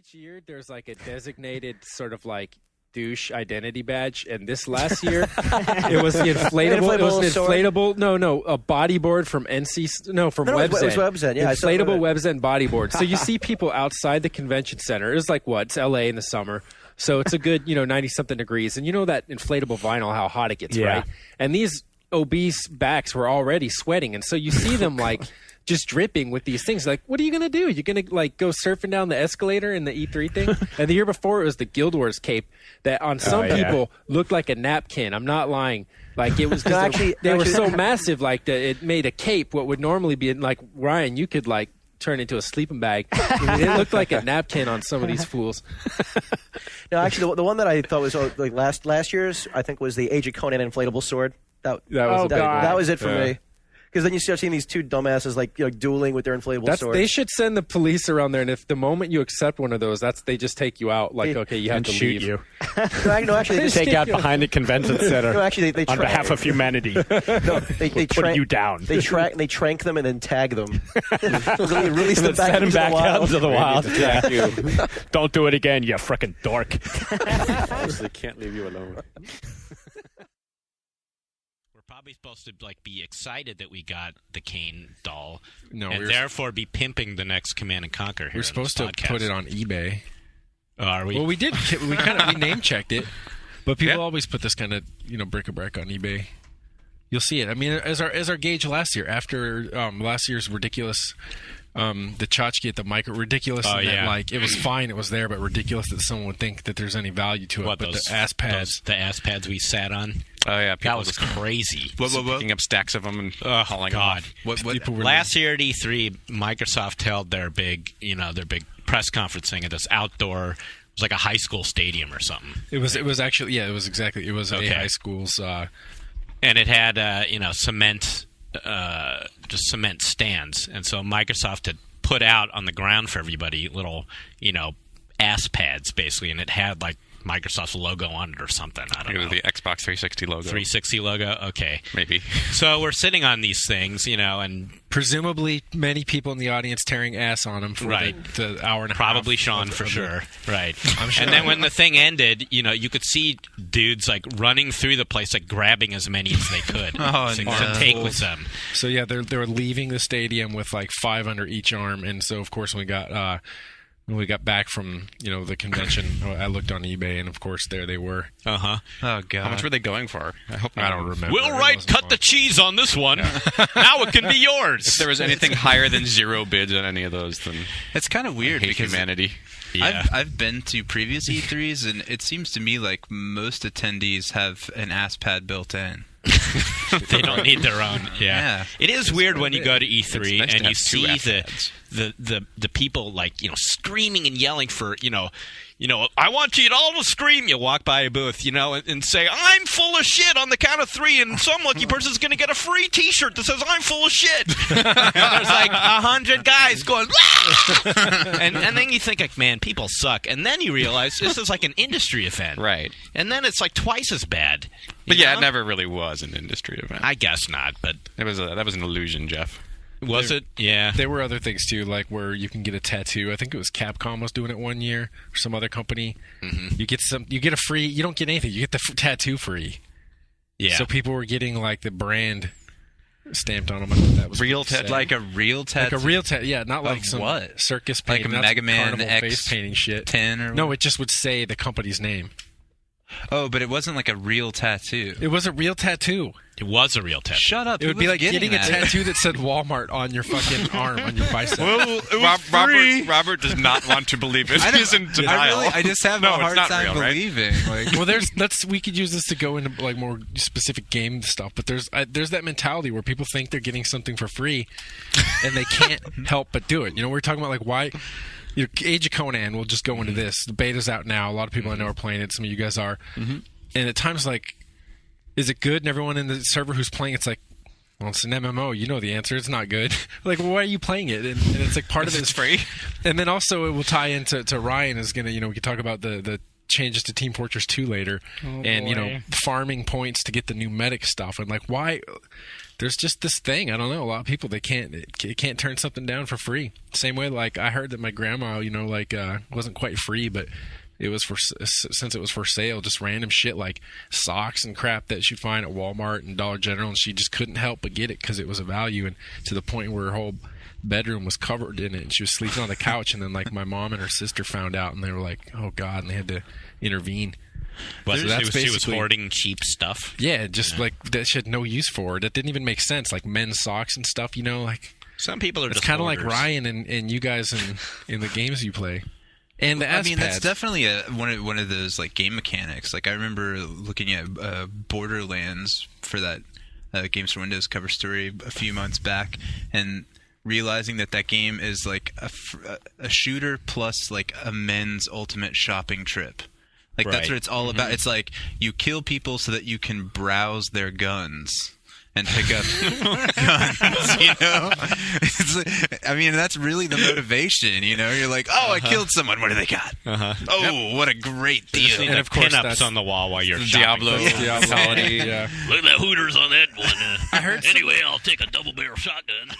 each year there's like a designated sort of like douche identity badge, and this last year it was the inflatable. It was an inflatable. No, a bodyboard from from Webzen. It was Webzen. Yeah, inflatable Webzen bodyboard. So you see people outside the convention center. It's like it's LA in the summer, so it's a good 90-something degrees, and you know that inflatable vinyl, how hot it gets, right? And these obese backs were already sweating, and so you see them like just dripping with these things. Like, what are you going to do? You're going to like go surfing down the escalator in the E3 thing? And the year before it was the Guild Wars cape that on some people looked like a napkin. I'm not lying. Like it was because they were so massive, like it made a cape. What would normally be like, Ryan, you could like turn into a sleeping bag. It looked like a napkin on some of these fools. No, actually, the one that I thought was like last year's, I think, was the Age of Conan inflatable sword. That was it for me. Because then you start seeing these two dumbasses like dueling with their inflatable swords. They should send the police around there, and if the moment you accept one of those, they just take you out. Like, okay, you have to shoot leave. You. No, actually, they take out behind the convention center. No, actually, they on behalf of humanity. They put you down. They trank them and then tag them. Release them back into the wild. Out into the wild. Yeah. Don't do it again, you frickin' dork. They can't leave you alone. Probably supposed to like be excited that we got the Kane doll, and therefore be pimping the next Command and Conquer. Here we're supposed to put it on eBay. Oh, are we? Well, we did. We name checked it, but people always put this kind of bric-a-brac on eBay. You'll see it. I mean, as our gauge last year, after last year's ridiculous. The tchotchke at the micro, ridiculous. That, like, it was fine, it was there, but ridiculous that someone would think that there's any value to it. But the ass pads. The ass pads we sat on. Oh, yeah. That was crazy. Picking up stacks of them and hauling them off. Last year at E3, Microsoft held their big press conference thing at this outdoor, it was like a high school stadium or something. It was actually, it was exactly, it was a high school's. And it had, cement. Just cement stands, and so Microsoft had put out on the ground for everybody little, ass pads basically, and it had like Microsoft's logo on it or something. I don't know. The Xbox 360 logo. 360 logo? Okay. Maybe. So we're sitting on these things, and presumably many people in the audience tearing ass on them for the hour and a half. Probably Sean for sure. Right. I'm sure. And then when the thing ended, you could see dudes like running through the place, like grabbing as many as they could to take with them. So yeah, they were leaving the stadium with like 5 under each arm, and so of course when we got back from the convention, I looked on eBay, and of course there they were. Oh god! How much were they going for? I don't remember. Will Wright cut the cheese on this one. Yeah. Now it can be yours. If there was anything higher than 0 bids on any of those, then it's kind of weird because humanity. Yeah. I've been to previous E3s, and it seems to me like most attendees have an ass pad built in. They don't need their own. Yeah. It is weird when you go to E3 and you see the people like screaming and yelling for I want you all to scream. You walk by a booth, and say, "I'm full of shit" on the count of 3, and some lucky person's going to get a free T-shirt that says "I'm full of shit." And there's like 100 guys going, and then you think like, man, people suck, and then you realize this is like an industry event, right? And then it's like twice as bad. But it never really was an industry event. I guess not, but that was an illusion, Jeff. Was it? Yeah. There were other things too, like where you can get a tattoo. I think it was Capcom was doing it one year, or some other company. Mm-hmm. You get a free. You don't get anything. You get the tattoo free. Yeah. So people were getting like the brand stamped on them. I thought that was real tattoo, like a real tattoo. Like a real tattoo. Yeah, not like some circus painting, like a Mega Man X face painting shit. 10 or no, it just would say the company's name. Oh, but it wasn't like a real tattoo. It was a real tattoo. It was a real tattoo. Shut up. It would be like getting a tattoo that said Walmart on your fucking arm, on your bicep. Well, it was free. Robert does not want to believe it. He's in denial. I just have a hard time believing. Right? Well, we could use this to go into like more specific game stuff, but there's that mentality where people think they're getting something for free, and they can't help but do it. We're talking about like why. Age of Conan, we'll just go into this. The beta's out now. A lot of people I know are playing it. Some of you guys are. Mm-hmm. And at times, like, is it good? And everyone in the server who's playing, it's like, well, it's an MMO. You know the answer. It's not good. Like, well, why are you playing it? And it's like part of it is free. And then also it will tie into Ryan is going to, we can talk about the changes to Team Fortress 2 later. And, farming points to get the new medic stuff. And, like, why... there's just this thing. I don't know. A lot of people, they can't turn something down for free. Same way, like I heard that my grandma, wasn't quite free, but it was since it was for sale, just random shit like socks and crap that she'd find at Walmart and Dollar General, and she just couldn't help but get it because it was a value, and to the point where her whole bedroom was covered in it, and she was sleeping on the couch, and then like my mom and her sister found out, and they were like, "Oh God," and they had to intervene. But so she was hoarding cheap stuff. Yeah, just like that she had no use for. That didn't even make sense. Like men's socks and stuff, like some people are. It's just kind of like Ryan and you guys in the games you play. And the S-pads. That's definitely one of those like game mechanics. Like I remember looking at Borderlands for that Games for Windows cover story a few months back, and realizing that game is like a shooter plus like a men's ultimate shopping trip. Like that's what it's all about. It's like you kill people so that you can browse their guns and pick up guns, It's like, that's really the motivation, You're like, I killed someone. What do they got? Oh, what a great deal. And of course, pinups on the wall while you're shopping. Diablo. Yeah. Look at that Hooters on that one. I heard anyway, I'll take a double barrel shotgun.